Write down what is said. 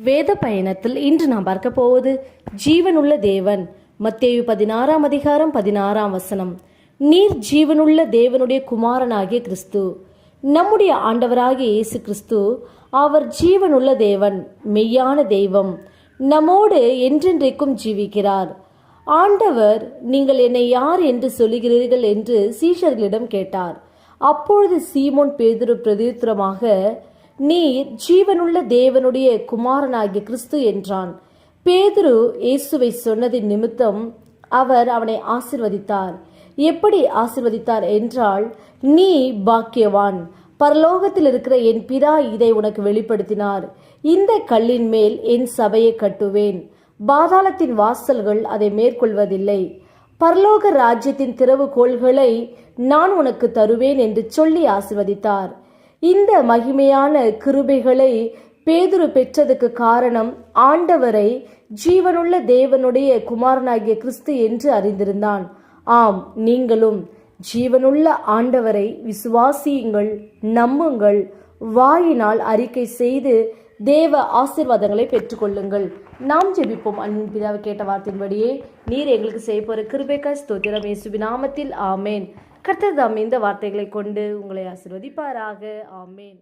வேத பயணத்தில் இன்று நாம் பார்க்க போவது ஜீவனுள்ள தேவன். மத்தேயு 16 அதிகாரம் 16 நீர் ஜீவனுள்ள தேவனுடைய குமாரனாகிய கிறிஸ்து. நம்முடைய ஆண்டவராகிய இயேசு கிறிஸ்து அவர் ஜீவனுள்ள தேவன், மெய்யான தெய்வம், நம்மோடு என்றென்றைக்கும் ஜீவிக்கிறார். ஆண்டவர், நீங்கள் என்னை யார் என்று சொல்லுகிறீர்கள் என்று சீஷர்களிடம் கேட்டார். அப்பொழுது சீமோன் பேதுரு பிரதியுத்தரமாக, நீர் ஜீவனுள்ள தேவனுடைய குமாரனாகிய கிறிஸ்து என்றான். பேதுரு இயேசுவை சொன்னதின் நிமித்தம் அவர் அவனை ஆசிர்வதித்தார். எப்படி ஆசிர்வதித்தார் என்றால், நீ பாக்கியவான், பரலோகத்தில் இருக்கிற என் பிதா இதை உனக்கு வெளிப்படுத்தினார். இந்த கல்லின் மேல் என் சபையை கட்டுவேன், பாதாளத்தின் வாசல்கள் அதை மேற்கொள்வதில்லை. பரலோக ராஜ்யத்தின் திறவுகோல்களை நான் உனக்கு தருவேன் என்று சொல்லி ஆசிர்வதித்தார். இந்த மகிமையான கிருபைகளை பேதுரு பெற்றதுக்கு காரணம், ஆண்டவரை ஜீவனுள்ள தேவனுடைய குமாரனாகிய கிறிஸ்து என்று அறிந்திருந்தான். ஆம், நீங்களும் ஜீவனுள்ள ஆண்டவரை விசுவாசியுங்கள், நம்புங்கள், வாயினால் அறிக்கை செய்து தேவ ஆசீர்வாதங்களை பெற்றுக்கொள்ளுங்கள். நாம் ஜெபிப்போம். அன்பின் பிதாவை கேட்ட வார்த்தையின்படியே நீர் எங்களுக்கு செய்ய போற கிருபைக்காய் ஸ்தோத்திரம். இயேசுவின் நாமத்தில் ஆமேன். கர்த்தர் தாம் இந்த வார்த்தைகளை கொண்டு உங்களை ஆசீர்வதிப்பாராக. ஆமேன்.